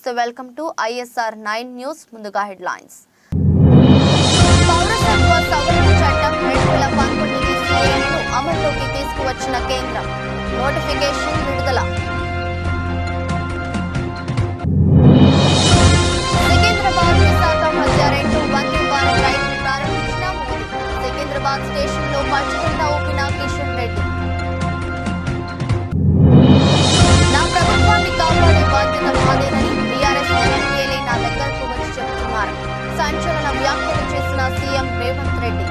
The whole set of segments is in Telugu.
నమస్తే వెల్కమ్ టు ISR 9 న్యూస్ ముందుగా హెడ్లైన్స్ పౌరసత్వ సవరణ చట్టం 2019 CAAను అమలులోకి తీసుకువచ్చిన కేంద్రం నోటిఫికేషన్ విడుదల సికింద్రాబాద్ విశాఖ మధ్య 2 వందే భారత్ రైలు ప్రారంభించిన మోదీ సికింద్రాబాద్ స్టేషన్లో పచ్చజెండా ఊపిన కిషన్ రెడ్డి బాధ్యత మాదేనని బీఆర్ఎస్ ఎమ్మెల్యేలే నా దగ్గరకు వచ్చి చెబుతున్నారు సంచలన వ్యాఖ్యలు చేసిన సీఎం రేవంత్ రెడ్డి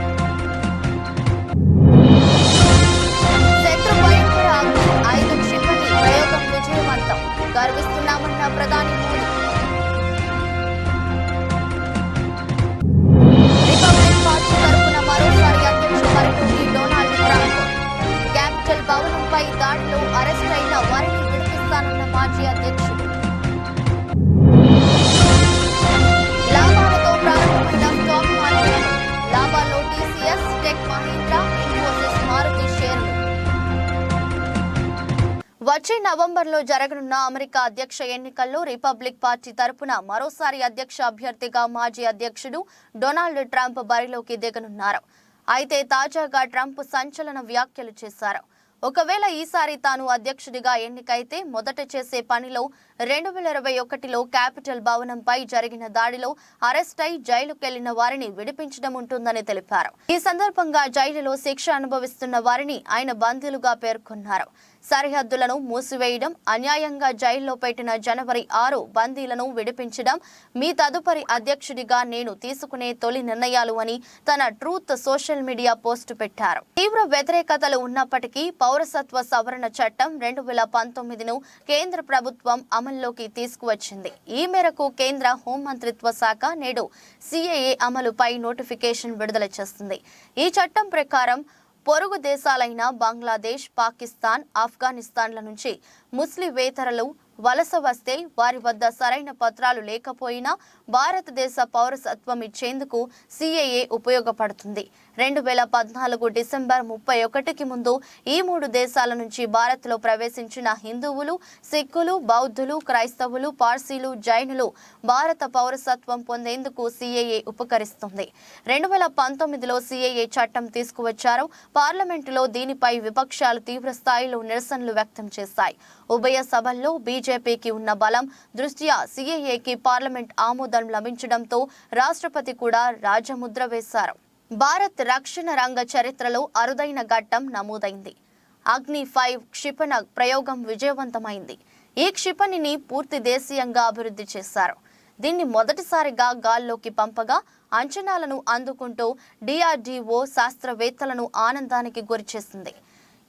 శత్రు భయంకర అగ్ని 5 క్షిపణి ప్రయోగం విజయవంతం గర్విస్తున్నామన్న ప్రధాని మోదీ రిపబ్లిక్ పార్టీ తరఫున మరోసారి అధ్యక్ష బరిలోకి డొనాల్డ్ ట్రంప్ క్యాపిటల్ భవనంపై దాడిలో అరెస్ట్ అయిన వారిని విడిపిస్తానన్న మాజీ అధ్యక్షుడు లాభాలతో ప్రారంభమైన స్టాక్ మార్కెట్ లాభాల్లో టీసీఎస్ టెక్ మహీంద్రా ఇన్ఫోసిస్ మారుతి షేర్లు వచ్చే నవంబర్లో జరగనున్న అమెరికా అధ్యక్ష ఎన్నికల్లో రిపబ్లిక్ పార్టీ తరపున మరోసారి అధ్యక్ష అభ్యర్థిగా మాజీ అధ్యక్షుడు డొనాల్డ్ ట్రంప్ బరిలోకి దిగనున్నారు అయితే తాజాగా ట్రంప్ సంచలన వ్యాఖ్యలు చేశారు ఒకవేళ ఈసారి తాను అధ్యక్షుడిగా ఎన్నికైతే మొదట చేసే పనిలో 2021లో క్యాపిటల్ భవనంపై జరిగిన దాడిలో అరెస్ట్ అయి జైలుకెళ్లిన వారిని విడిపించడం ఉంటుందని తెలిపారు ఈ సందర్భంగా జైలులో శిక్ష అనుభవిస్తున్న వారిని ఆయన బందీలుగా పేర్కొన్నారు సరిహద్దులను మూసివేయడం అన్యాయంగా జైల్లో పెట్టిన జనవరి 6 బందీలను విడిపించడం మీ తదుపరి అధ్యక్షుడిగా నేను తీసుకునే తొలి నిర్ణయాలు అని తన ట్రూత్ సోషల్ మీడియా పోస్టు పెట్టారు తీవ్ర వ్యతిరేకతలు ఉన్నప్పటికీ పౌరసత్వ సవరణ చట్టం 2019ను కేంద్ర ప్రభుత్వం అమల్లోకి తీసుకువచ్చింది ఈ మేరకు కేంద్ర హోంమంత్రిత్వ శాఖ నేడు CAA అమలుపై నోటిఫికేషన్ విడుదల చేస్తుంది ఈ చట్టం ప్రకారం పొరుగు దేశాలైన బంగ్లాదేశ్ పాకిస్తాన్ ఆఫ్ఘనిస్తాన్ల నుంచి ముస్లిమేతరులు వలస వస్తే వారి వద్ద సరైన పత్రాలు లేకపోయినా భారతదేశ పౌరసత్వం ఇచ్చేందుకు CAA ఉపయోగపడుతుంది 2014 డిసెంబర్ 31కి ముందు ఈ 3 దేశాల నుంచి భారత్లో ప్రవేశించిన హిందువులు సిక్కులు బౌద్ధులు క్రైస్తవులు పార్సీలు జైనులు భారత పౌరసత్వం పొందేందుకు CAA ఉపకరిస్తుంది 2019లో CAA చట్టం తీసుకువచ్చారు పార్లమెంటులో దీనిపై విపక్షాలు తీవ్ర స్థాయిలో నిరసనలు వ్యక్తం చేశాయి ఉభయ సభల్లో బీజేపీకి ఉన్న బలం దృష్ట్యా CAAకి పార్లమెంట్ ఆమోదం లభించడంతో రాష్ట్రపతి కూడా రాజముద్ర వేశారు భారత్ రక్షణ రంగ చరిత్రలో అరుదైన ఘట్టం నమోదైంది అగ్ని 5 క్షిపణి ప్రయోగం విజయవంతమైంది ఈ క్షిపణిని పూర్తి దేశీయంగా అభివృద్ధి చేశారు దీన్ని మొదటిసారిగా గాల్లోకి పంపగా అంచనాలను అందుకుంటూ DRDO శాస్త్రవేత్తలను ఆనందానికి గురిచేసింది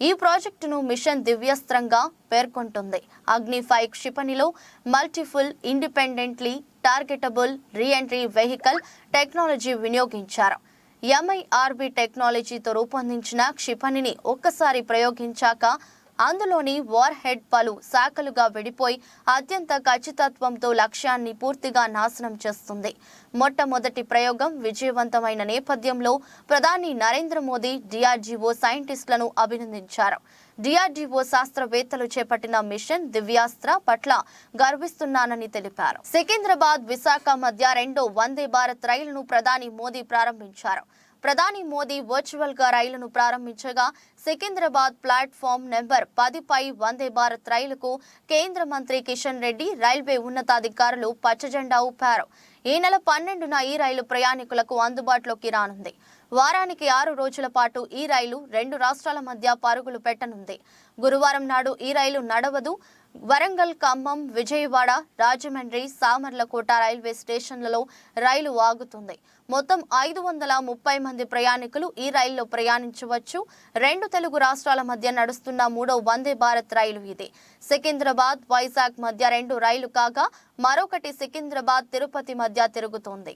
ఈ ప్రాజెక్టును మిషన్ దివ్యాస్త్రంగా పేర్కొంటుంది అగ్ని 5 క్షిపణిలో multiple independently targetable reentry vehicle technology వినియోగించారు MIRV టెక్నాలజీతో రూపొందించిన క్షిపణిని ఒక్కసారి ప్రయోగించాక అందులోని వార్ హెడ్ పలు శాఖలుగా విడిపోయి అత్యంత ఖచ్చితత్వంతో లక్ష్యాన్ని పూర్తిగా నాశనం చేస్తుంది మొట్టమొదటి ప్రయోగం విజయవంతమైన నేపథ్యంలో ప్రధాని నరేంద్ర మోదీ DRDO సైంటిస్టులను అభినందించారు DRDO శాస్త్రవేత్తలు చేపట్టిన మిషన్ దివ్యాస్త్ర పట్ల గర్విస్తున్నానని తెలిపారు సికింద్రాబాద్ విశాఖ మధ్య 2 వందే భారత్ రైలును ప్రధాని మోదీ ప్రారంభించారు ప్రధాని మోదీ వర్చువల్ గా రైలును ప్రారంభించగా సికింద్రాబాద్ ప్లాట్ఫామ్ నెంబర్ 10పై వందే భారత్ రైలుకు కేంద్ర మంత్రి కిషన్ రెడ్డి రైల్వే ఉన్నతాధికారులు పచ్చజెండా ఊపారు ఈ నెల 12న ఈ రైలు ప్రయాణికులకు అందుబాటులోకి రానుంది వారానికి 6 రోజుల పాటు ఈ రైలు 2 రాష్ట్రాల మధ్య పరుగులు పెట్టనుంది గురువారం నాడు ఈ రైలు నడవదు వరంగల్ ఖమ్మం విజయవాడ రాజమండ్రి సామర్లకోట రైల్వే స్టేషన్లలో రైలు ఆగుతుంది మొత్తం 530 మంది ప్రయాణికులు ఈ రైల్లో ప్రయాణించవచ్చు 2 తెలుగు రాష్ట్రాల మధ్య నడుస్తున్న 3వ వందే భారత్ రైలు ఇది సికింద్రాబాద్ వైజాగ్ మధ్య 2 రైలు కాగా మరొకటి సికింద్రాబాద్ తిరుపతి మధ్య తిరుగుతోంది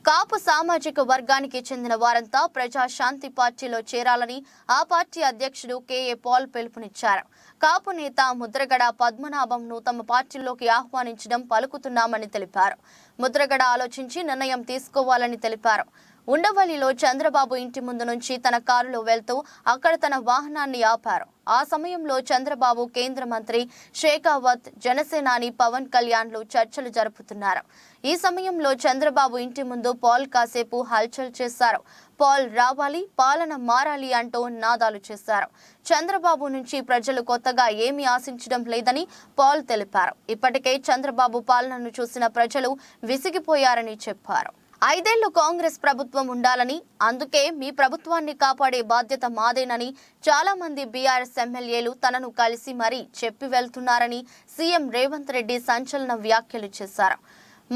కాపు సామాజిక వర్గానికి చెందిన వారంతా ప్రజాశాంతి పార్టీలో చేరాలని ఆ పార్టీ అధ్యక్షుడు KA పాల్ పిలుపునిచ్చారు కాపు నేత ముద్రగడ పద్మనాభంను తమ పార్టీలోకి ఆహ్వానించడం పలుకుతున్నామని తెలిపారు ముద్రగడ ఆలోచించి నిర్ణయం తీసుకోవాలని తెలిపారు ఉండవల్లిలో చంద్రబాబు ఇంటి ముందు నుంచి తన కారులో వెళ్తూ అక్కడ తన వాహనాన్ని ఆపారు. ఆ సమయంలో చంద్రబాబు, కేంద్ర మంత్రి షేకావత్, జనసేనాని పవన్ కళ్యాణ్లు చర్చలు జరుపుతున్నారు. ఈ సమయంలో చంద్రబాబు ఇంటి ముందు పాల్ కాసేపు హల్చల్ చేశారు. పాల్ రావాలి, పాలన మారాలి అంటూ నినాదాలు చేశారు. చంద్రబాబు నుంచి ప్రజలు కొత్తగా ఏమీ ఆశించడం లేదని పాల్ తెలిపారు. ఇప్పటికే చంద్రబాబు పాలనను చూసిన ప్రజలు విసిగిపోయారని చెప్పారు. 5 ఏళ్లు కాంగ్రెస్ ప్రభుత్వం ఉండాలని, అందుకే మీ ప్రభుత్వాన్ని కాపాడే బాధ్యత మాదేనని చాలా మంది బీఆర్ఎస్ ఎమ్మెల్యేలు తనను కలిసి మరీ చెప్పి వెళ్తున్నారని సీఎం రేవంత్ రెడ్డి సంచలన వ్యాఖ్యలు చేశారు.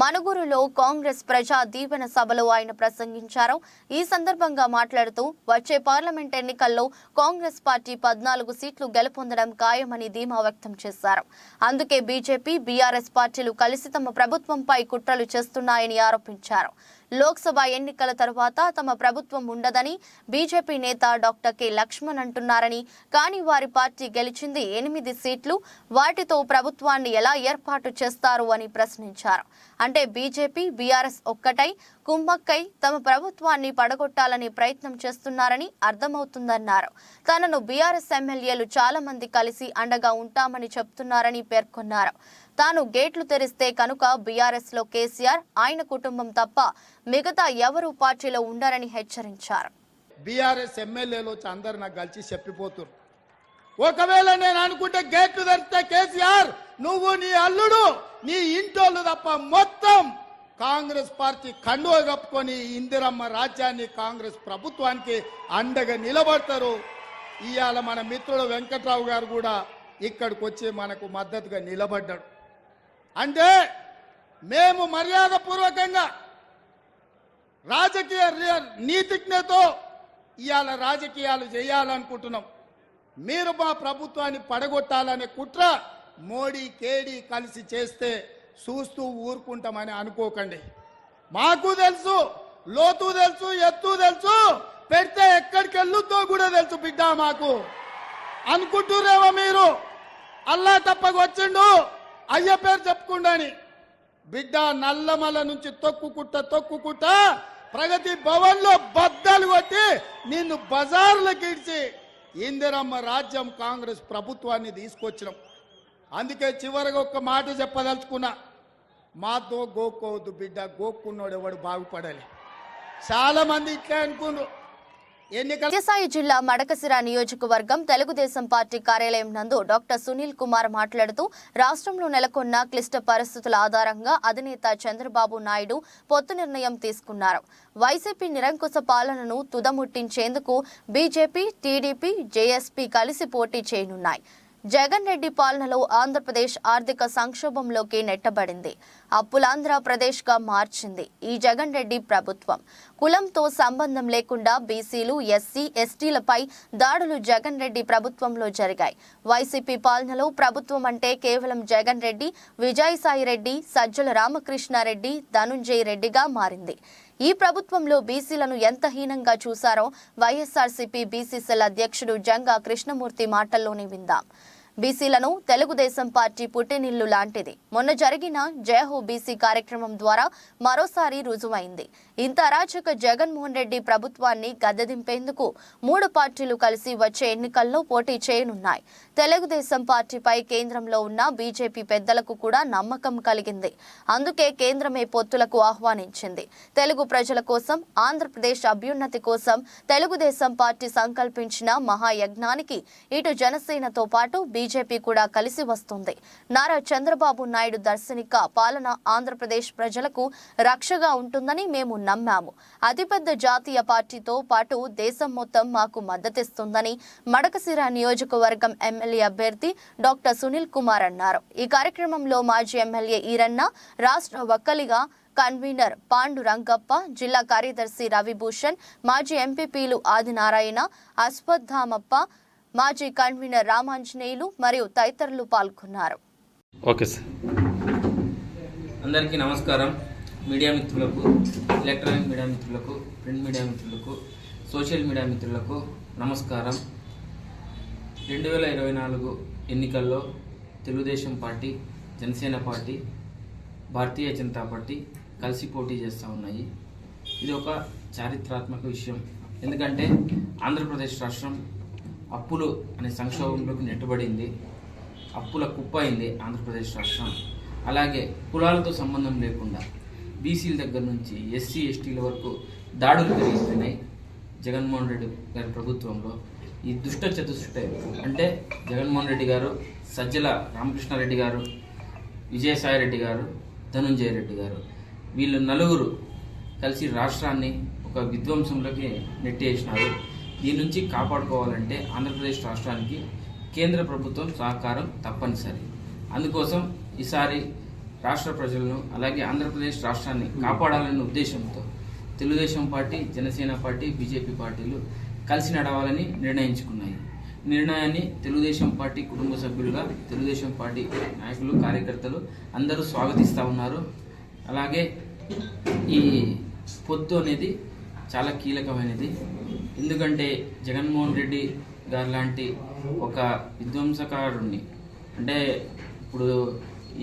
మనుగురులో కాంగ్రెస్ ప్రజా దీవెన సభలో ఆయన ప్రసంగించారు. ఈ సందర్భంగా మాట్లాడుతూ వచ్చే పార్లమెంట్ ఎన్నికల్లో కాంగ్రెస్ పార్టీ 14 సీట్లు గెలుపొందడం ఖాయమని ధీమా వ్యక్తం చేశారు. అందుకే బీజేపీ, బీఆర్ఎస్ పార్టీలు కలిసి తమ ప్రభుత్వంపై కుట్రలు చేస్తున్నాయని ఆరోపించారు. లోక్సభ ఎన్నికల తర్వాత తమ ప్రభుత్వం ఉండదని బీజేపీ నేత డాక్టర్ కె లక్ష్మణ్ అంటున్నారని, కానీ వారి పార్టీ గెలిచింది 8 సీట్లు, వాటితో ప్రభుత్వాన్ని ఎలా ఏర్పాటు చేస్తారు అని ప్రశ్నించారు. అంటే బీజేపీ, బీఆర్ఎస్ ఒక్కటై కుమ్మక్కై తమ ప్రభుత్వాన్ని పడగొట్టాలని ప్రయత్నం చేస్తున్నారని అర్థమవుతుందన్నారు. తనను బీఆర్ఎస్ ఎమ్మెల్యేలు చాలా మంది కలిసి అండగా ఉంటామని చెప్తున్నారని పేర్కొన్నారు. తాను గేట్లు తెరిస్తే కనుక బీఆర్ఎస్ లో కేసీఆర్, ఆయన కుటుంబం తప్ప మిగతా ఎవరు పార్టీలో ఉండరని హెచ్చరించారు. బీఆర్ఎస్ ఎమ్మెల్యేలు అందరు నాకు కలిసి చెప్పిపోతున్నారు. ఒకవేళ నేను అనుకుంటే గేట్లు తెరిస్తే కేసీఆర్, నువ్వు, నీ అల్లుడు, నీ ఇంటోళ్ళు తప్ప మొత్తం కాంగ్రెస్ పార్టీ కండువ కప్పుకొని ఇందిరమ్మ రాజ్యాన్ని, కాంగ్రెస్ ప్రభుత్వానికి అండగా నిలబడతారు. ఇవాళ మన మిత్రుడు వెంకట్రావు గారు కూడా ఇక్కడికి వచ్చి మనకు మద్దతుగా నిలబడ్డాడు. అంటే మేము మర్యాదపూర్వకంగా రాజకీయ నీతిజ్ఞతో ఇవాళ రాజకీయాలు చేయాలనుకుంటున్నాం. మీరు మా ప్రభుత్వాన్ని పడగొట్టాలనే కుట్ర మోడీ, కేడీ కలిసి చేస్తే చూస్తూ ఊరుకుంటామని అనుకోకండి. మాకు తెలుసు, లోతు తెలుసు, ఎత్తు తెలుసు, పెడితే ఎక్కడికి వెళ్ళుతో కూడా తెలుసు బిడ్డ. మాకు అనుకుంటున్నారేమో మీరు అల్లా తప్పకు వచ్చిండు, అయ్య పేరు చెప్పుకుండాని. బిడ్డ నల్లమల నుంచి తొక్కుకుంటా ప్రగతి భవన్ లో బద్దలు కొట్టి నిన్ను బజార్లకు ఇడిచి ఇందిరమ్మ రాజ్యం, కాంగ్రెస్ ప్రభుత్వాన్ని తీసుకొచ్చినాం. అందుకే చివరిగా ఒక్క మాట చెప్పదలుచుకున్నా, మాతో గోక్కోవద్దు బిడ్డ, గోక్కున్నోడు ఎవడు బాగుపడాలి. చాలా మంది ఇట్లా అనుకున్నారు. సత్యసాయి జిల్లా మడకసిర నియోజకవర్గం తెలుగుదేశం పార్టీ కార్యాలయం నందు డాక్టర్ సునీల్ కుమార్ మాట్లాడుతూ రాష్ట్రంలో నెలకొన్న క్లిష్ట పరిస్థితుల ఆధారంగా అధినేత చంద్రబాబు నాయుడు పొత్తు నిర్ణయం తీసుకున్నారు. వైసీపీ నిరంకుశ పాలనను తుదముట్టించేందుకు బీజేపీ, టీడీపీ, జేఎస్పీ కలిసి పోటీ చేయనున్నాయి. జగన్ రెడ్డి పాలనలో ఆంధ్రప్రదేశ్ ఆర్థిక సంక్షోభంలోకి నెట్టబడింది. అప్పులాంధ్రప్రదేశ్గా మార్చింది ఈ జగన్ రెడ్డి ప్రభుత్వం. కులంతో సంబంధం లేకుండా బీసీలు, ఎస్సీ, ఎస్టీలపై దాడులు జగన్ రెడ్డి ప్రభుత్వంలో జరిగాయి. వైసీపీ పాలనలో ప్రభుత్వం అంటే కేవలం జగన్ రెడ్డి, విజయసాయి రెడ్డి, సజ్జల రామకృష్ణారెడ్డి, ధనుంజయ రెడ్డిగా మారింది. ఈ ప్రభుత్వంలో బీసీలను ఎంత హీనంగా చూశారో వైఎస్ఆర్సీపీ బీసీసీఎల్ అధ్యక్షుడు జంగా కృష్ణమూర్తి మాటల్లోనే విందాం. బీసీలను తెలుగుదేశం పార్టీ పుట్టినిల్లు లాంటిది. మొన్న జరిగిన జయహో బీసీ కార్యక్రమం ద్వారా మరోసారి రుజువైంది. ఇంత అరాచక జగన్మోహన్ రెడ్డి ప్రభుత్వాన్ని గద్దెదింపేందుకు 3 పార్టీలు కలిసి వచ్చే ఎన్నికల్లో పోటీ చేయనున్నాయి. తెలుగుదేశం పార్టీపై కేంద్రంలో ఉన్న బీజేపీ పెద్దలకు కూడా నమ్మకం కలిగింది. అందుకే కేంద్రమే పొత్తులకు ఆహ్వానించింది. తెలుగు ప్రజల కోసం, ఆంధ్రప్రదేశ్ అభ్యున్నతి కోసం తెలుగుదేశం పార్టీ సంకల్పించిన మహాయజ్ఞానికి ఇటు జనసేనతో పాటు బీజేపీ కూడా కలిసి వస్తుంది. నారా చంద్రబాబు నాయుడు దర్శనిక పాలన ఆంధ్రప్రదేశ్ ప్రజలకు రక్షగా ఉంటుందని మేము నమ్మాము. అతిపెద్ద జాతీయ పార్టీతో పాటు దేశం మొత్తం మాకు మద్దతిస్తుందని మడకసిర నియోజకవర్గం ఎమ్మెల్యే అభ్యర్థి డాక్టర్ సునీల్ కుమార్ అన్నారు. ఈ కార్యక్రమంలో మాజీ ఎమ్మెల్యే ఈరన్న, రాష్ట్ర వక్కలిగా కన్వీనర్ పాండు రంగప్ప, జిల్లా కార్యదర్శి రవిభూషణ్, మాజీ ఎంపీపీలు ఆదినారాయణ, అశ్వత్థామప్ప, మాజీ కన్వీనర్ రామాంజనేయులు మరియు తదితరులు పాల్గొన్నారు. Okay sir. అందరికీ నమస్కారం. మీడియా మిత్రులకు, ఎలక్ట్రానిక్ మీడియా మిత్రులకు, ప్రింట్ మీడియా మిత్రులకు, సోషల్ మీడియా మిత్రులకు నమస్కారం. 2024 ఎన్నికల్లో Telugu Desam party, Janasena party, Bharatiya Janata party కలిసి పోటీ చేస్తూ ఉన్నాయి. ఇది ఒక చారిత్రాత్మక విషయం. ఎందుకంటే ఆంధ్రప్రదేశ్ రాష్ట్రం అప్పులు అనే సంక్షోభంలోకి నెట్టబడింది. అప్పుల కుప్ప అయింది ఆంధ్రప్రదేశ్ రాష్ట్రం. అలాగే కులాలతో సంబంధం లేకుండా బీసీల దగ్గర నుంచి ఎస్సీ ఎస్టీల వరకు దాడులు పెరిగిపోయినాయి. జగన్మోహన్ రెడ్డి గారి ప్రభుత్వంలో ఈ దుష్ట చతుష్టయం అంటే జగన్మోహన్ రెడ్డి గారు, సజ్జల రామకృష్ణారెడ్డి గారు, విజయసాయిరెడ్డి గారు, ధనుంజయ రెడ్డి గారు, వీళ్ళు నలుగురు కలిసి రాష్ట్రాన్ని ఒక విధ్వంసంలోకి నెట్టేసినారు. దీని నుంచి కాపాడుకోవాలంటే ఆంధ్రప్రదేశ్ రాష్ట్రానికి కేంద్ర ప్రభుత్వం సహకారం తప్పనిసరి. అందుకోసం ఈసారి రాష్ట్ర ప్రజలను అలాగే ఆంధ్రప్రదేశ్ రాష్ట్రాన్ని కాపాడాలనే ఉద్దేశంతో Telugu Desam party, Janasena party, BJP పార్టీలు కలిసి నడవాలని నిర్ణయించుకున్నాయి. నిర్ణయాన్ని తెలుగుదేశం పార్టీ కుటుంబ సభ్యులుగా తెలుగుదేశం పార్టీ నాయకులు, కార్యకర్తలు అందరూ స్వాగతిస్తూ ఉన్నారు. అలాగే ఈ పొత్తు అనేది చాలా కీలకమైనది. ఎందుకంటే జగన్మోహన్ రెడ్డి గారు లాంటి ఒక విధ్వంసకారుణ్ణి, అంటే ఇప్పుడు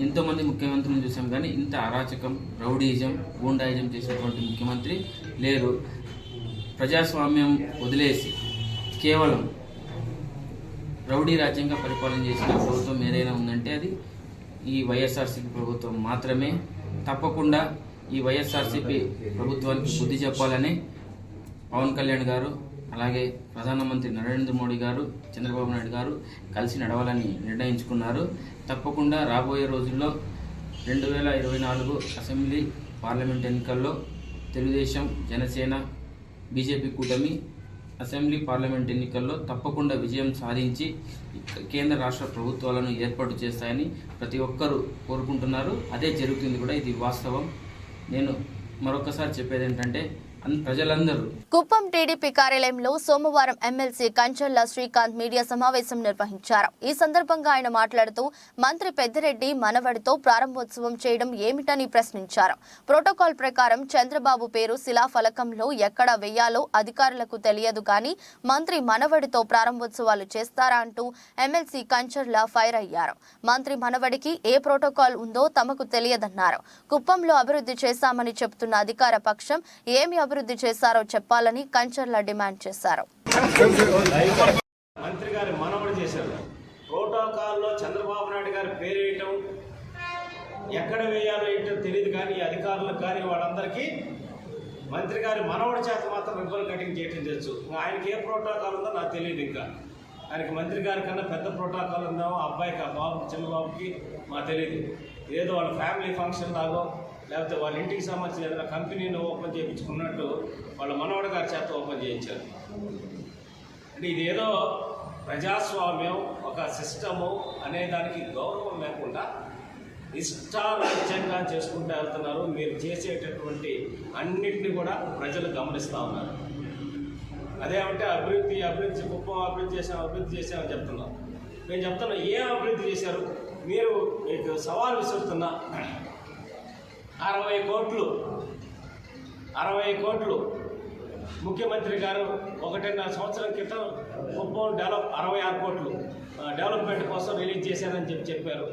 ఎంతోమంది ముఖ్యమంత్రులను చూసాం కానీ ఇంత అరాచకం, రౌడీయిజం, గూండాయిజం చేసినటువంటి ముఖ్యమంత్రి లేరు. ప్రజాస్వామ్యం వదిలేసి కేవలం రౌడీ రాజ్యంగా పరిపాలన చేసిన ప్రభుత్వం ఏదైనా ఉందంటే అది ఈ వైఎస్ఆర్సీపీ ప్రభుత్వం మాత్రమే. తప్పకుండా ఈ వైఎస్ఆర్సీపీ ప్రభుత్వానికి బుద్ధి చెప్పాలని పవన్ కళ్యాణ్ గారు, అలాగే ప్రధానమంత్రి నరేంద్ర మోడీ గారు, చంద్రబాబు నాయుడు గారు కలిసి నడవాలని నిర్ణయించుకున్నారు. తప్పకుండా రాబోయే రోజుల్లో 2024 అసెంబ్లీ పార్లమెంట్ ఎన్నికల్లో తెలుగుదేశం, జనసేన, బీజేపీ కూటమి అసెంబ్లీ పార్లమెంట్ ఎన్నికల్లో తప్పకుండా విజయం సాధించి కేంద్ర రాష్ట్ర ప్రభుత్వాలను ఏర్పాటు చేస్తాయని ప్రతి ఒక్కరూ కోరుకుంటున్నారు. అదే జరుగుతుంది కూడా, ఇది వాస్తవం. నేను మరొకసారి చెప్పేది ఏంటంటే ప్రజలందరూ కుప్పం టీడీపీ కార్యాలయంలో సోమవారం ఎమ్మెల్సీ కంచర్ల శ్రీకాంత్ మీడియా సమావేశం నిర్వహించారు. ఈ సందర్భంగా ఆయన మాట్లాడుతూ మంత్రి పెద్దిరెడ్డి మనవడితో ప్రారంభోత్సవం చేయడం ఏమిటని ప్రశ్నించారు. ప్రోటోకాల్ ప్రకారం చంద్రబాబు పేరు శిలాఫలకంలో ఎక్కడ వేయాలో అధికారులకు తెలియదు కానీ మంత్రి మనవడితో ప్రారంభోత్సవాలు చేస్తారా అంటూ ఎమ్మెల్సీ కంచర్ల ఫైర్ అయ్యారు. మంత్రి మనవడికి ఏ ప్రోటోకాల్ ఉందో తమకు తెలియదన్నారు. కుప్పంలో అభివృద్ధి చేశామని చెబుతున్న అధికార పక్షం ఏమి అభివృద్ధి చేశారో చెప్పాలని కంచర్ల డిమాండ్ చేశారు. మంత్రి గారి మనవడు చేశారు. ప్రోటోకాల్లో చంద్రబాబు నాయుడు గారి పేరు వేయటం, ఎక్కడ వేయాలో ఏంటో తెలియదు కానీ అధికారులకు కానీ వాళ్ళందరికీ మంత్రి గారి మనవడి చేత మాత్రం రిబ్బన్ కటింగ్ చేయటం చేయొచ్చు. ఆయనకి ఏ ప్రోటోకాల్ ఉందో నాకు తెలియదు. ఇంకా ఆయనకి మంత్రి గారి కన్నా పెద్ద ప్రోటోకాల్ ఉందో అబ్బాయికి, ఆ బాబు, చిన్నబాబుకి మాకు తెలియదు. ఏదో వాళ్ళ ఫ్యామిలీ ఫంక్షన్ లాగో లేకపోతే వాళ్ళ ఇంటికి సంబంధించిన ఏదైనా కంపెనీని ఓపెన్ చేయించుకున్నట్టు వాళ్ళ మనవడి గారి చేత ఓపెన్ చేయించారు. అంటే ఇదేదో ప్రజాస్వామ్యం, ఒక సిస్టము అనే దానికి గౌరవం లేకుండా ఇష్టారాజ్యంగా చేసుకుంటూ వెళ్తున్నారు. మీరు చేసేటటువంటి అన్నింటినీ కూడా ప్రజలు గమనిస్తూ ఉన్నారు. అదేమంటే అభివృద్ధి కుప్పం అభివృద్ధి చేసామని చెప్తున్నాం. నేను చెప్తున్నా, ఏం అభివృద్ధి చేశారు? మీరు మీకు సవాల్ విసురుతున్నా, 60 కోట్లు ముఖ్యమంత్రి గారు 1.5 సంవత్సరం క్రితం కుప్పం 66 కోట్లు డెవలప్మెంట్ కోసం రిలీజ్ చేశారని చెప్పారు.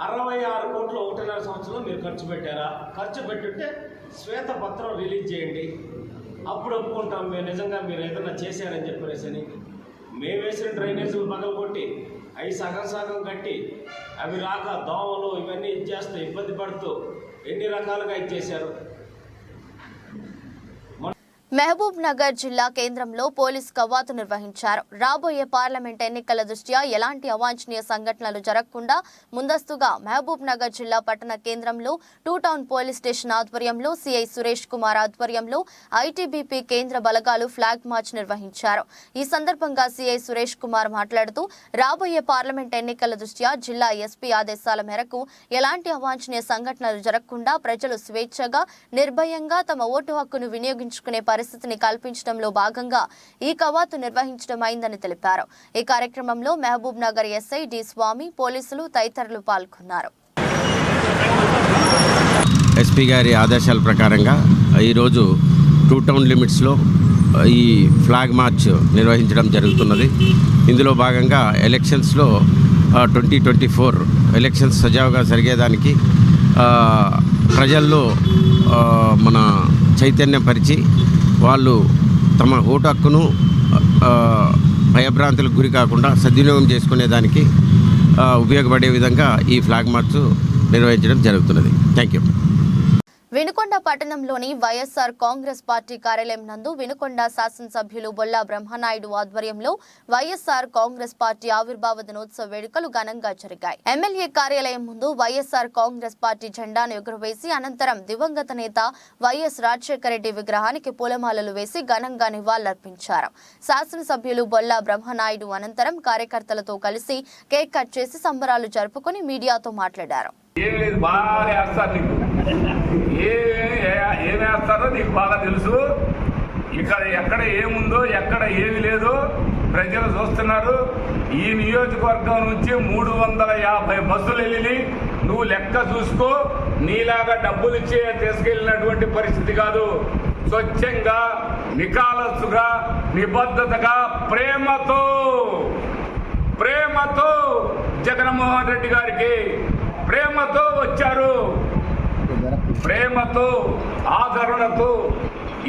66 కోట్లు 1.5 సంవత్సరంలో మీరు ఖర్చు పెట్టారా? ఖర్చు పెట్టుంటే శ్వేతపత్రం రిలీజ్ చేయండి, అప్పుడు ఒప్పుకుంటాం మేము నిజంగా మీరు ఏదైనా చేశారని చెప్పేసి. మేము వేసిన డ్రైనేజీలు పగలగొట్టి అవి సగం కట్టి అవి రాక దోమలు ఇవన్నీ ఇచ్చేస్తూ ఇబ్బంది పడుతూ ఎన్ని రకాలుగా ఇచ్చేశారు. మహబూబ్ నగర్ జిల్లా కేంద్రంలో పోలీస్ కవాతు నిర్వహించారు. రాబోయే పార్లమెంట్ ఎన్నికల దృష్ట్యా ఎలాంటి అవాంఛనీయ సంఘటనలు జరగకుండా ముందస్తుగా మహబూబ్ నగర్ జిల్లా పట్టణ కేంద్రంలో 2 టౌన్ పోలీస్ స్టేషన్ ఆధ్వర్యంలో సిఐ సురేష్ కుమార్ ఆధ్వర్యంలో ఐటీబీపీ కేంద్ర బలగాలు ఫ్లాగ్ మార్చ్ నిర్వహించారు. ఈ సందర్భంగా సిఐ సురేష్ కుమార్ మాట్లాడుతూ రాబోయే పార్లమెంట్ ఎన్నికల దృష్ట్యా జిల్లా ఎస్పీ ఆదేశాల మేరకు ఎలాంటి అవాంఛనీయ సంఘటనలు జరగకుండా ప్రజలు స్వేచ్ఛగా, నిర్భయంగా తమ ఓటు హక్కును వినియోగించుకునే పరిస్థితిని కల్పించడంలో భాగంగా ఈ కవాతు నిర్వహించడం అయిందని తెలిపారు. ఈ కార్యక్రమంలో మహబూబ్ నగర్ ఎస్ఐ డి స్వామి, పోలీసులు తదితరులు పాల్గొన్నారు. ఎస్పీ గారి ఆదేశాల ప్రకారంగా ఈరోజు 2 టౌన్ లిమిట్స్లో ఈ ఫ్లాగ్ మార్చ్ నిర్వహించడం జరుగుతున్నది. ఇందులో భాగంగా ఎలక్షన్స్లో 2024 ఎలక్షన్స్ సజావుగా జరిగేదానికి ప్రజల్లో మన చైతన్యపరిచి వాళ్ళు తమ ఓటు హక్కును భయభ్రాంతులకు గురి కాకుండా సద్వినియోగం చేసుకునేదానికి ఉపయోగపడే విధంగా ఈ ఫ్లాగ్ మార్చ్ నిర్వహించడం జరుగుతున్నది. Thank you. వినుకొండ పట్టణంలోని వైఎస్ఆర్ కాంగ్రెస్ పార్టీ కార్యాలయం నందు వినుకొండ శాసనసభ్యులు బొల్లా బ్రహ్మనాయుడు ఆధ్వర్యంలో వైఎస్ఆర్ కాంగ్రెస్ పార్టీ ఆవిర్భావ దినోత్సవ వేడుకలు ఘనంగా జరిగాయి. ఎమ్మెల్యే కార్యాలయం ముందు వైఎస్ఆర్ కాంగ్రెస్ పార్టీ జెండాను ఎగురవేసి అనంతరం దివంగత నేత వైఎస్ రాజశేఖర రెడ్డి విగ్రహానికి పూలమాలలు వేసి ఘనంగా నివాళులర్పించారు. శాసనసభ్యులు బొల్లా బ్రహ్మనాయుడు అనంతరం కార్యకర్తలతో కలిసి కేక్ కట్ చేసి సంబరాలు జరుపుకుని మీడియాతో మాట్లాడారు. ఏమేస్తారో నీకు బాగా తెలుసు. ఇక్కడ ఎక్కడ ఏముందో ఎక్కడ ఏమి లేదో ప్రజలు చూస్తున్నారు. ఈ నియోజకవర్గం నుంచి 350 బస్సులు వెళ్ళి నువ్వు లెక్క చూసుకో. నీలాగా డబ్బులు ఇచ్చే తీసుకెళ్ళినటువంటి పరిస్థితి కాదు. స్వచ్ఛంగా, నికాలస్సుగా, నిబద్ధతగా, ప్రేమతో జగన్మోహన్ రెడ్డి గారికి ప్రేమతో వచ్చారు. ప్రేమతో, ఆదరణతో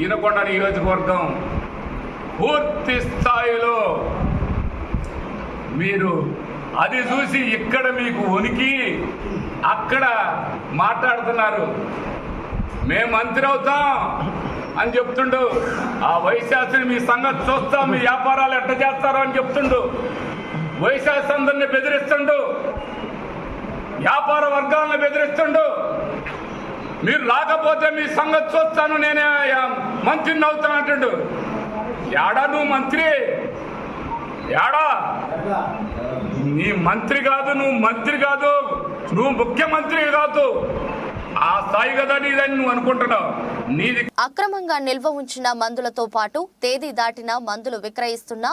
ఈనకొండ నియోజకవర్గం పూర్తి స్థాయిలో మీరు అది చూసి ఇక్కడ మీకు వణికి అక్కడ మాట్లాడుతున్నారు. మేము మంత్రి అవుతాం అని చెప్తుండు. ఆ వైశాస్త్రి మీ సంగతి చూస్తాం, మీ వ్యాపారాలు ఎట్లా చేస్తారో అని చెప్తుండు. వైశాస్త్రి అందరినీ బెదిరిస్తుండు, వ్యాపార వర్గాలను బెదిరిస్తుండు. మీరు రాకపోతే మీ సంగతి చూస్తాను, నేనే మంత్రిని అవుతాను అంటుండు. యాడా నువ్వు మంత్రి? యాడా నీ మంత్రి కాదు, నువ్వు ముఖ్యమంత్రి కాదు. ఆ స్థాయి కదా నీదని నువ్వు అనుకుంటున్నావు. నీది అక్రమంగా నిల్వ ఉంచిన మందులతో పాటు తేదీ దాటిన మందులు విక్రయిస్తున్న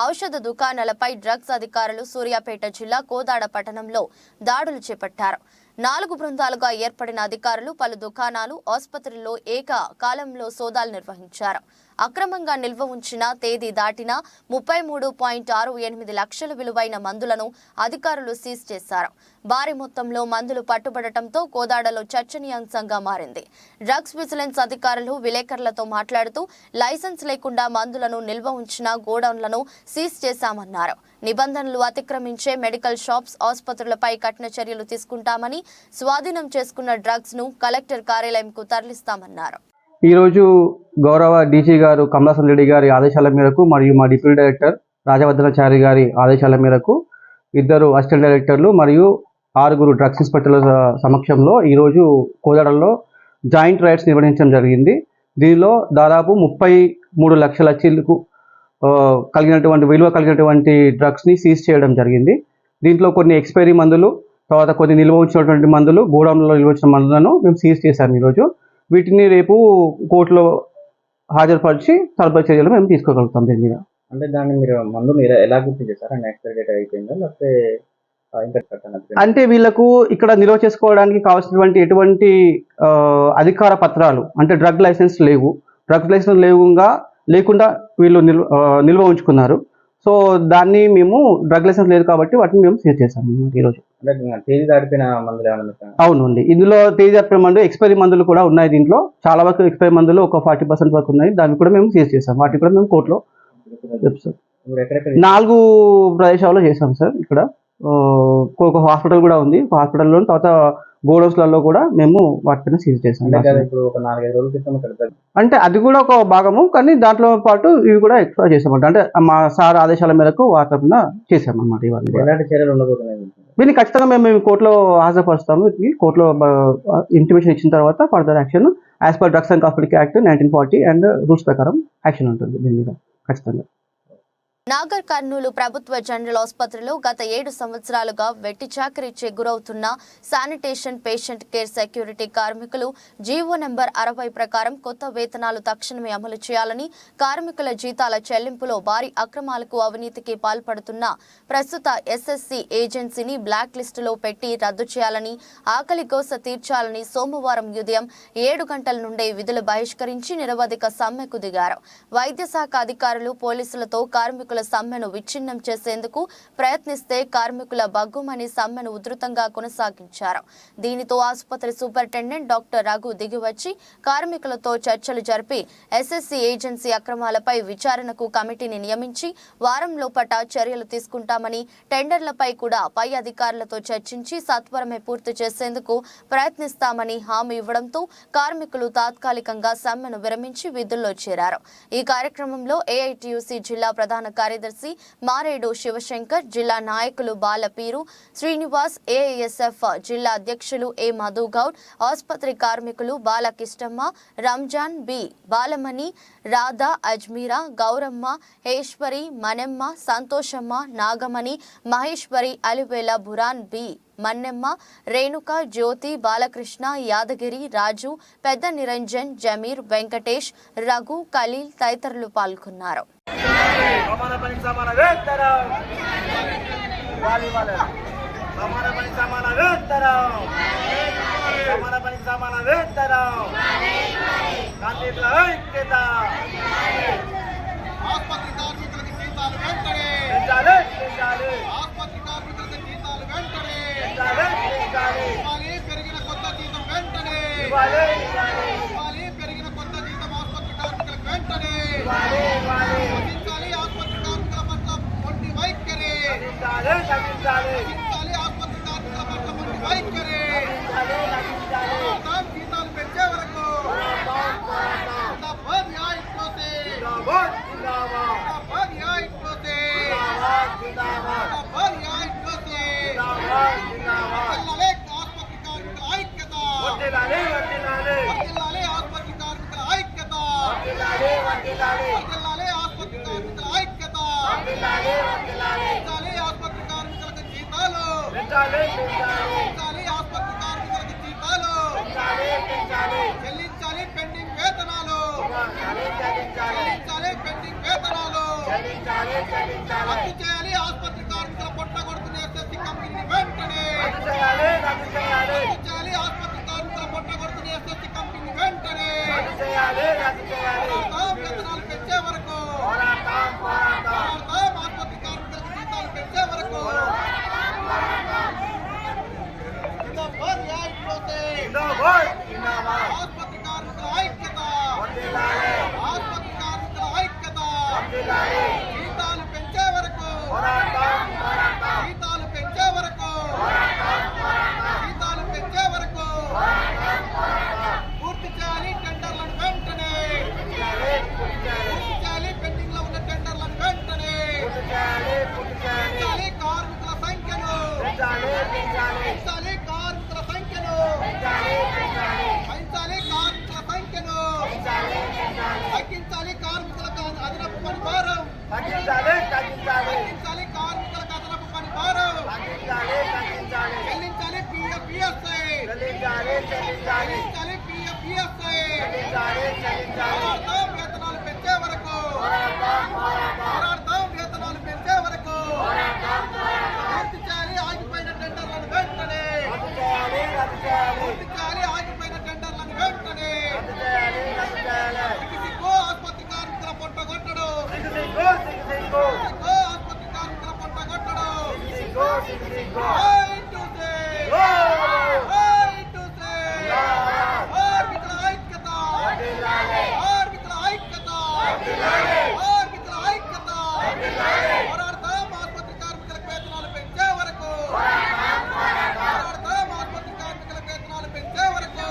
ఔషధ దుకాణాలపై డ్రగ్స్ అధికారులు సూర్యాపేట జిల్లా కోదాడ పట్టణంలో దాడులు చేపట్టారు. 4 బృందాలుగా ఏర్పడిన అధికారులు పలు దుకాణాలు, ఆసుపత్రుల్లో ఏకకాలంలో సోదాలు నిర్వహించారు. అక్రమంగా నిల్వ ఉంచిన తేదీ దాటిన 33.68 లక్షల విలువైన మందులను అధికారులు సీజ్ చేశారు. భారీ మొత్తంలో మందులు పట్టుబడటంతో కోదాడలో చర్చనీయాంశంగా మారింది. డ్రగ్స్ విజిలెన్స్ అధికారులు విలేకరులతో మాట్లాడుతూ లైసెన్స్ లేకుండా మందులను నిల్వ ఉంచిన గోడౌన్లను సీజ్ చేశామన్నారు. నిబంధనలు అతిక్రమించే మెడికల్ షాప్స్, ఆసుపత్రులపై కఠిన చర్యలు తీసుకుంటామని, స్వాధీనం చేసుకున్న డ్రగ్స్ ను కలెక్టర్ కార్యాలయంకు తరలిస్తామన్నారు. ఈరోజు గౌరవ డీజీ గారు కమలాసన్ రెడ్డి గారి ఆదేశాల మేరకు మరియు మా డిప్యూటీ డైరెక్టర్ రాజవర్ధనాచారి గారి ఆదేశాల మేరకు 2 అసిస్టెంట్ డైరెక్టర్లు మరియు 6 డ్రగ్స్ ఇన్స్పెక్టర్ల సమక్షంలో ఈరోజు కోదాడలో జాయింట్ రైడ్స్ నిర్వహించడం జరిగింది. దీనిలో దాదాపు 33 లక్షల చిల్లుకు విలువ కలిగినటువంటి డ్రగ్స్ని సీజ్ చేయడం జరిగింది. దీంట్లో కొన్ని ఎక్స్పైరీ మందులు, తర్వాత కొన్ని నిల్వ ఉంచినటువంటి మందులు, గోడౌన్లో నిల్వ ఉంచిన మందులను మేము సీజ్ చేశాము. ఈరోజు వీటిని రేపు కోర్టులో హాజరుపరిచి తదుపరి చర్యలు మేము తీసుకోగలుగుతాం. దీని మీద అంటే దాన్ని మీరు మందులు ఎలా గుర్తించేశారు? అంటే ఎక్స్పైరీ డేట్ అయిపోయిందా లేకపోతే అంటే వీళ్ళకు ఇక్కడ నిల్వ చేసుకోవడానికి కావాల్సినటువంటి ఎటువంటి అధికార పత్రాలు అంటే డ్రగ్ లైసెన్స్ లేవు. డ్రగ్ లైసెన్స్ లేకుండా వీళ్ళు నిల్వ ఉంచుకున్నారు. సో దాన్ని మేము డ్రగ్ లైసెన్స్ లేదు కాబట్టి వాటిని మేము సీజ్ చేసాము ఈరోజు. తేదీ దాటిపోయిన మందులు ఏమన్నా? అవునండి, ఇందులో తేదీ దాటిపోయిన మందులు, ఎక్స్పైరీ మందులు కూడా ఉన్నాయి. దీంట్లో చాలా వరకు ఎక్స్పైరీ మందులు ఒక 40% వరకు ఉన్నాయి. దాన్ని కూడా మేము సీజ్ చేసాం. వాటిని కూడా మేము కోర్టులో 4 ప్రదేశాల్లో చేసాం సార్. ఇక్కడ ఒక హాస్పిటల్ కూడా ఉంది. హాస్పిటల్లో తర్వాత గోడౌన్స్లలో కూడా మేము వాటిని సీజ్ చేసాం. ఇప్పుడు ఒక 4-5 రోజుల క్రితం అంటే అది కూడా ఒక భాగము, కానీ దాంట్లో పాటు ఇవి కూడా ఎక్స్ట్రా చేసామంట. అంటే మా సార్ ఆదేశాల మేరకు వాటిని చేసామన్నమాట. ఇవన్నీ ఎలాంటి చర్యలు ఉండబోతున్నాయి? వీటిని ఖచ్చితంగా మేము కోర్టులో హాజరుపరుస్తాము. కోర్టులో ఇంటిమేషన్ ఇచ్చిన తర్వాత further action as per drugs and cosmetic act 1940 and rules ప్రకారం యాక్షన్ ఉంటుంది దీని మీద ఖచ్చితంగా. నాగర్ కర్నూలు ప్రభుత్వ జనరల్ ఆసుపత్రిలో గత 7 సంవత్సరాలుగా వెట్టి చాకరీకి గురవుతున్న శానిటేషన్, పేషెంట్ కేర్, సెక్యూరిటీ కార్మికులు జీవో నెంబర్ 60 ప్రకారం కొత్త వేతనాలు తక్షణమే అమలు చేయాలని, కార్మికుల జీతాల చెల్లింపులో భారీ అక్రమాలకు, అవినీతికి పాల్పడుతున్న ప్రస్తుత ఎస్ఎస్సి ఏజెన్సీని బ్లాక్ లిస్టులో పెట్టి రద్దు చేయాలని, ఆకలి కోస తీర్చాలని సోమవారం ఉదయం 7 గంటల నుండే విధులు బహిష్కరించి నిరవధిక సమ్మెకు దిగారు. వైద్య శాఖ అధికారులు, పోలీసులతో కార్మికుల కార్మికుల సమ్మెను విచ్ఛిన్నం చేసేందుకు ప్రయత్నిస్తే కార్మికుల బగ్గుమని సమ్మెను ఉధృతంగా కొనసాగించారు. దీనితో ఆసుపత్రి సూపరింటెండెంట్ డాక్టర్ రఘు దిగివచ్చి కార్మికులతో చర్చలు జరిపి ఎస్ఎస్సీ ఏజెన్సీ అక్రమాలపై విచారణకు కమిటీని నియమించి వారం లోపట చర్యలు తీసుకుంటామని, టెండర్లపై కూడా పై అధికారులతో చర్చించి సత్వరమే పూర్తి చేసేందుకు ప్రయత్నిస్తామని హామీ ఇవ్వడంతో కార్మికులు తాత్కాలికంగా సమ్మెను విరమించి విధుల్లో చేరారు. ఈ కార్యక్రమంలో ఏఐటియుసి జిల్లా ప్రధాన కార్యదర్శి మారేడు శివశంకర్, జిల్లా నాయకులు బాలపీరు శ్రీనివాస్, ఏఐఎస్ఎఫ్ జిల్లా అధ్యక్షులు ఏ మధుగౌడ్, ఆసుపత్రి కార్మికులు బాలకిష్టమ్మ, రంజాన్ బి, బాలమణి, రాధా, అజ్మీరా, గౌరమ్మ, హేశ్వరి, మನೆమ్మ, సంతోషమ్మ, నాగమణి, మహేశ్వరి, అలివేల, బురాన్ బి, మన్నెమ్మ, రేణుక, జ్యోతి, బాలకృష్ణ, యాదగిరి, రాజు, పెద్ద నిరంజన్, జమీర్, వెంకటేష్, రఘు, ఖలీల్ తదితరులు పాల్గొన్నారు. ఆసుపత్రి కార్మికులకు జీతాలు వెంటనే, ఆసుపత్రి కార్మికులకు జీతాలు వెంటనే, ఇవ్వాలి పెరిగిన కొత్త జీతం వెంటనే, ఇవ్వాలి పెరిగిన కొత్త జీతం ఆసుపత్రి కార్మికులకు వెంటనే, రచించాలి ఆసుపత్రి కార్మికుల పట్ల మొండి వైఖరి, రచించాలి ఆసుపత్రి కార్మికుల పట్ల మొండి వైఖరి, జీతాలు పెంచే వరకు చెల్లించాలి పెండింగ్ వేతనాలు, చెల్లించాలి పెండింగ్ వేతనాలు, రద్దు చేయాలి ఆసుపత్రి కార్మికుల పొట్ట కొడుతున్న ఎస్ఎస్సీ కంపెనీని వెంటనే, రద్దు చేయాలి ఆసుపత్రి కార్మికుల పొట్ట కొడుతున్న ఎస్ఎస్సీ కంపెనీని వెంటనే, వేతనాలు పెంచే వరకు, ఆసుపత్రి కార్మికులకు జీతాలు పెంచే వరకు. ఆసుపత్రి కార్మికుల ఐక్యత, ఆసుపత్రి కార్మికుల ఐక్యత, జీతాలు పెంచే వరకు, జీతాలు పెంచే వరకు, జీతాలు పెంచే వరకు పూర్తి చేయాలి టెండర్లను వెంటనే, పూర్తి చేయాలి పెండింగ్ లో ఉన్న టెండర్లను వెంటనే, పెంచాలి కార్మికుల సంఖ్యను, పెంచాలి కార్మికుల సంఖ్యను, పెంచాలి కార్మికుల సంఖ్యను, తగ్గించాలి కార్మికులకు అదనపు పని భారం, తగ్గించాలి కార్మికులకు అదనపు పని భారం, చెల్లించాలి పిఎఫ్ఈఎస్ఐ, చెల్లించాలి పిఎఫ్ఈఎస్ఐ, పోరాడతాం వేతనాలు పెంచే వరకు, పోరాడతాం వేతనాలు పెంచే వరకు, పూర్తి చేయాలి ఆగిపోయిన టెండర్లను వెంటనే, పూర్తి చేయాలి ఆగిపోయిన టెండర్లను వెంటనే, సిగ్గు ఆసుపత్రి కార్మికుల పొట్ట కొట్టడం, సిగ్గు ఆసుపత్రి కార్మికుల పొట్ట కొట్టడం, కార్మికుల ఐక్యత, కార్మికుల ఐక్యత, కార్మికుల ఐక్యత, పోరాడతాం ఆసుపత్రి కార్మికులకు వేతనాలు పెంచే వరకు, పోరాడతాం ఆసుపత్రి కార్మికులకు వేతనాలు పెంచే వరకు.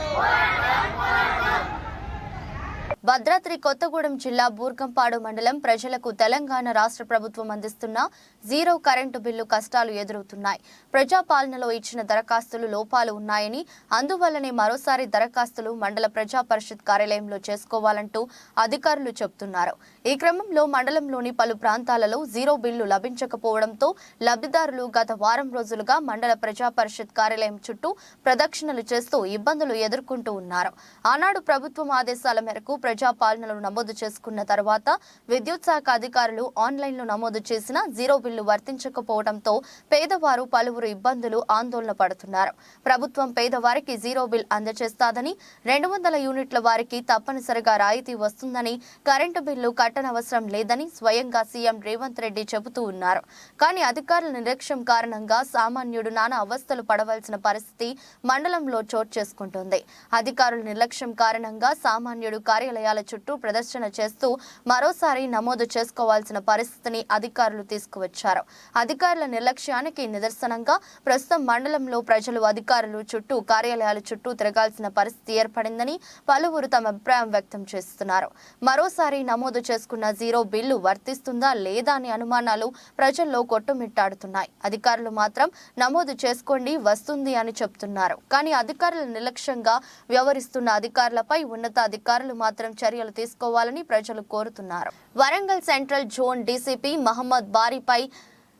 భద్రాద్రి కొత్తగూడెం జిల్లా బూర్గంపాడు మండలం ప్రజలకు తెలంగాణ రాష్ట్ర ప్రభుత్వం అందిస్తున్న జీరో కరెంటు బిల్లు కష్టాలు ఎదురవుతున్నాయి. ప్రజాపాలనలో ఇచ్చిన దరఖాస్తులు లోపాలు ఉన్నాయని, అందువల్లనే మరోసారి దరఖాస్తులు మండల ప్రజా పరిషత్ కార్యాలయంలో చేసుకోవాలంటూ అధికారులు చెబుతున్నారు. ఈ క్రమంలో మండలంలోని పలు ప్రాంతాలలో జీరో బిల్లు లభించకపోవడంతో లబ్ధిదారులు గత వారం రోజులుగా మండల ప్రజా పరిషత్ కార్యాలయం చుట్టూ ప్రదక్షిణలు చేస్తూ ఇబ్బందులు ఎదుర్కొంటూ ఉన్నారు. ఆనాడు ప్రభుత్వం ఆదేశాల మేరకు ప్రజాపాలనలో నమోదు చేసుకున్న తర్వాత విద్యుత్ శాఖ అధికారులు ఆన్లైన్లో నమోదు చేసిన జీరో బిల్లు వర్తించకపోవడంతో పేదవారు పలువురు ఇబ్బందులు ఆందోళన పడుతున్నారు. ప్రభుత్వం పేదవారికి జీరో బిల్ అందజేస్తాదని, 200 యూనిట్ల వారికి తప్పనిసరిగా రాయితీ వస్తుందని, కరెంటు బిల్లు కట్టనవసరం లేదని స్వయంగా సీఎం రేవంత్ రెడ్డి చెబుతూ ఉన్నారు. కానీ అధికారుల నిర్లక్ష్యం కారణంగా సామాన్యుడు నానా అవస్థలు పడవలసిన పరిస్థితి మండలంలో చోటు చేసుకుంటుంది. అధికారుల నిర్లక్ష్యం కారణంగా సామాన్యుడు కార్యాలయాల చుట్టూ ప్రదర్శన చేస్తూ మరోసారి నమోదు చేసుకోవాల్సిన పరిస్థితిని అధికారులు తీసుకువచ్చారు. అధికారుల నిర్లక్ష్యానికి నిదర్శనంగా ప్రస్తుతం మండలంలో ప్రజలు అధికారులు చుట్టూ కార్యాలయాల చుట్టూ తిరగాల్సిన పరిస్థితి ఏర్పడిందని పలువురు తమ అభిప్రాయం వ్యక్తం చేస్తున్నారు. మరోసారి నమోదు చేసుకున్న జీరో బిల్లు వర్తిస్తుందా లేదా అనే అనుమానాలు ప్రజల్లో కొట్టుమిట్టాడుతున్నాయి. అధికారులు మాత్రం నమోదు చేసుకోండి వస్తుంది అని చెప్తున్నారు. కానీ అధికారుల నిర్లక్ష్యంగా వ్యవహరిస్తున్న అధికారులపై ఉన్నతాధికారులు మాత్రం చర్యలు తీసుకోవాలని ప్రజలు కోరుతున్నారు. Warangal central zone DCP Mohammed బారీపై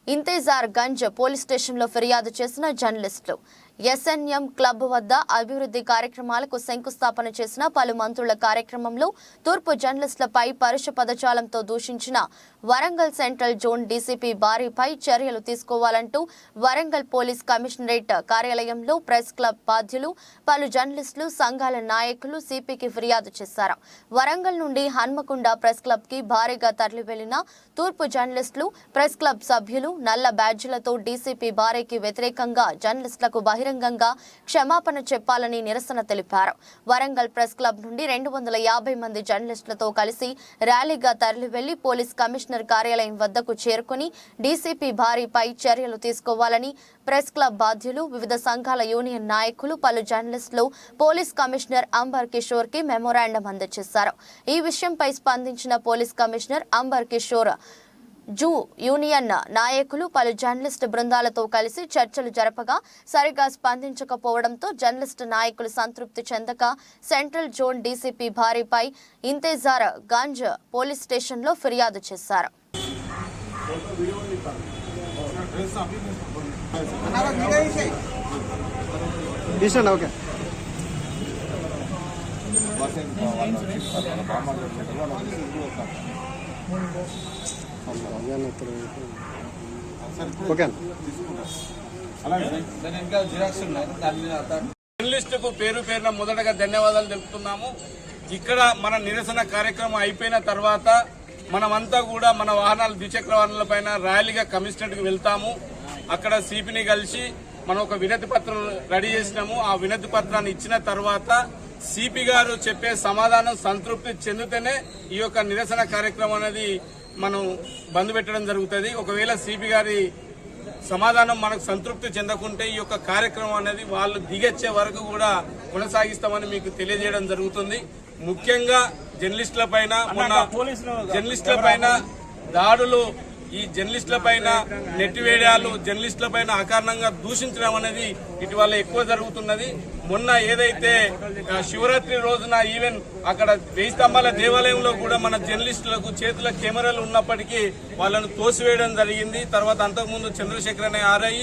ఇంతేజార్ గంజ్ పోలీస్ స్టేషన్లో ఫిర్యాదు చేసిన జర్నలిస్టులు. ఎస్ఎన్ఎం క్లబ్ వద్ద అభివృద్ధి కార్యక్రమాలకు శంకుస్థాపన చేసిన పలు మంత్రుల కార్యక్రమంలో తూర్పు జర్నలిస్టులపై పరుష పదజాలంతో దూషించిన వరంగల్ సెంట్రల్ జోన్ డీసీపీ బారీపై చర్యలు తీసుకోవాలంటూ వరంగల్ పోలీస్ కమిషనరేట్ కార్యాలయంలో ప్రెస్ క్లబ్ బాధ్యులు, పలు జర్నలిస్టులు, సంఘాల నాయకులు సిపికి ఫిర్యాదు చేశారు. వరంగల్ నుండి హన్మకొండ ప్రెస్ క్లబ్ కి భారీగా తరలి వెళ్లిన తూర్పు జర్నలిస్టులు, ప్రెస్ క్లబ్ సభ్యులు నల్ల బ్యాడ్జీలతో డీసీపీ బారీకి వ్యతిరేకంగా జర్నలిస్టులకు బహిరంగంగా క్షమాపణ చెప్పాలని నిరసన తెలిపారు. వరంగల్ ప్రెస్ క్లబ్ నుండి 250 మంది జర్నలిస్టులతో కలిసి ర్యాలీగా తరలి వెళ్లి పోలీస్ కమిషనర్ కార్యాలయం వద్దకు చేరుకుని డీసీపీ బారీపై చర్యలు తీసుకోవాలని ప్రెస్ క్లబ్ బాధ్యులు, వివిధ సంఘాల యూనియన్ నాయకులు, పలు జర్నలిస్టులు పోలీస్ కమిషనర్ అంబర్ కిషోర్ కి మెమోరాండం అందజేశారు. ఈ విషయంపై స్పందించిన police commissioner Ambar Kishore Jha union నాయకులు, పలు జర్నలిస్టు బృందాలతో కలిసి చర్చలు జరపగా సరిగా స్పందించకపోవడంతో జర్నలిస్టు నాయకులు సంతృప్తి చెందక సెంట్రల్ జోన్ డీసీపీ బారీపై ఇంతేజార్ గంజ్ పోలీస్ స్టేషన్లో ఫిర్యాదు చేశారు. జర్నలిస్టుకు పేరు పేరున మొదటగా ధన్యవాదాలు తెలుపుతున్నాము. ఇక్కడ మన నిరసన కార్యక్రమం అయిపోయిన తర్వాత మనమంతా కూడా మన వాహనాలు, ద్విచక్ర వాహనాల పైన ర్యాలీగా కమిషనరేట్కి వెళ్తాము. అక్కడ సిపిని కలిసి మనం ఒక వినతి పత్రం రెడీ చేసినాము. ఆ వినతి పత్రాన్ని ఇచ్చిన తర్వాత సిపి గారు చెప్పే సమాధానం సంతృప్తి చెందితేనే ఈ యొక్క నిరసన కార్యక్రమం అనేది మనం బంద్ పెట్టడం జరుగుతుంది. ఒకవేళ సిపి గారి సమాధానం మనకు సంతృప్తి చెందకుంటే ఈ యొక్క కార్యక్రమం అనేది వాళ్ళు దిగొచ్చే వరకు కూడా కొనసాగిస్తామని మీకు తెలియజేయడం జరుగుతుంది. ముఖ్యంగా జర్నలిస్టుల పైన దాడులు, ఈ జర్నలిస్టుల పైన నెట్టివేయడాలు, జర్నలిస్టుల పైన అకారణంగా దూషించడం అనేది ఇటీవల ఎక్కువ జరుగుతున్నది. మొన్న ఏదైతే శివరాత్రి రోజున ఈవెన్ అక్కడ 1000 స్తంభాల దేవాలయంలో కూడా మన జర్నలిస్టులకు చేతుల కెమెరాలు ఉన్నప్పటికీ వాళ్ళను తోసివేయడం జరిగింది. తర్వాత అంతకుముందు చంద్రశేఖర్ అనే ఆర్ఐ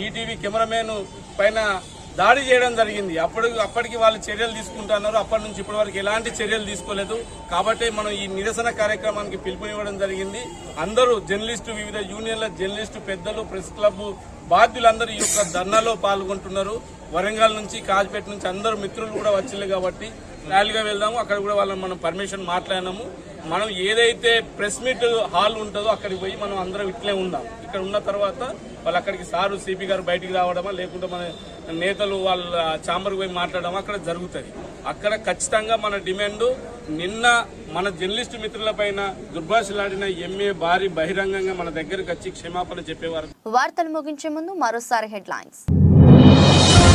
ఈటీవీ కెమెరామెన్ పైన దాడి చేయడం జరిగింది. అప్పటికి వాళ్ళు చర్యలు తీసుకుంటున్నారు. అప్పటి నుంచి ఇప్పటి వరకు ఎలాంటి చర్యలు తీసుకోలేదు. కాబట్టి మనం ఈ నిరసన కార్యక్రమానికి పిలుపునివ్వడం జరిగింది. అందరూ జర్నలిస్టు, వివిధ యూనియన్ల జర్నలిస్టు పెద్దలు, ప్రెస్ క్లబ్ బాధ్యులందరూ ఈ యొక్క ధర్నాలో పాల్గొంటున్నారు. వరంగల్ నుంచి, కాజ్పేట నుంచి అందరూ మిత్రులు కూడా వచ్చింది కాబట్టి ర్యాలీగా వెళ్దాము. అక్కడ కూడా వాళ్ళని మనం పర్మిషన్ మాట్లాడినాము. మనం ఏదైతే ప్రెస్ మీట్ హాల్ ఉంటుందో అక్కడికి పోయి మనం అందరం ఇట్లే ఉందాం. ఇక్కడ ఉన్న తర్వాత వాళ్ళు అక్కడికి సారు సిపి గారు బయటికి రావడమా, లేకుంటే మన నేతలు వాళ్ళ ఛాంబర్కి పోయి మాట్లాడమా అక్కడ జరుగుతుంది. అక్కడ ఖచ్చితంగా మన డిమాండ్, నిన్న మన జర్నలిస్టు మిత్రుల పైన దుర్భాషలాడిన ఎంఏ బారీ బహిరంగంగా మన దగ్గరకు వచ్చి క్షమాపణ చెప్పేవారు. వార్తలు ముగించే ముందు మరోసారి హెడ్లైన్స్.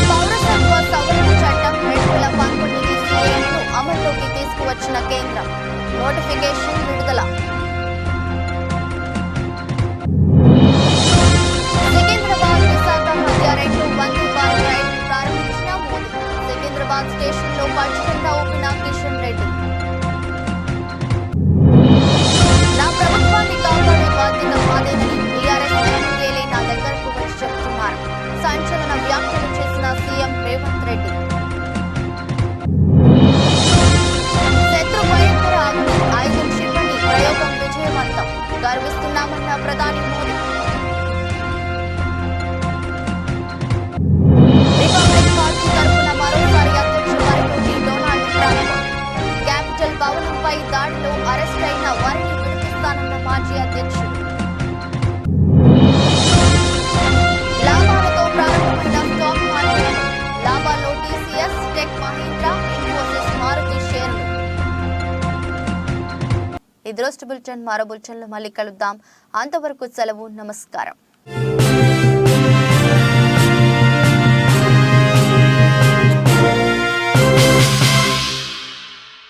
పౌరసత్వ సవరణ చట్టం 2019 అమల్లోకి తీసుకువచ్చిన కేంద్రం, నోటిఫికేషన్ విడుదల. సికింద్రాబాద్ విశాఖ మధ్య 2 వందే భారత్ రైళ్లు ప్రారంభించిన మోదీ. సికింద్రాబాద్ స్టేషన్లో పచ్చిజెండా ఊపిన కిషన్ రెడ్డి. నా ప్రభుత్వాన్ని కాపాడే బాధ్యత మాదేనని టీఆర్ఎస్ ఎమ్మెల్యేలే నా దగ్గరకు వచ్చి చెబుతున్నారు. సంచలన వ్యాఖ్యలు చేసిన సీఎం రేవంత్ రెడ్డి. శత్రు భయంకర ఉన్నామన్న ప్రధాని మోదీ. రిపబ్లిక్ పార్టీ తరఫున మరోసారి అధ్యక్ష బరిలోకి డొనాల్డ్ ట్రంప్. క్యాపిటల్ భవనంపై దాడిలో అరెస్ట్ అయిన వారిని విడిపిస్తానన్న మాజీ అధ్యక్షుడు. లాభాలతో ప్రారంభమైన స్టాక్ మార్కెట్. లాభాల్లో టీసీఎస్, టెక్ మహీంద్రా, ఇన్ఫోసిస్, మారుతి షేర్లు. ఈ దృష్టి బులెటిన్ మరో బులెటిన్లో మళ్ళీ కలుద్దాం. అంతవరకు సెలవు. నమస్కారం.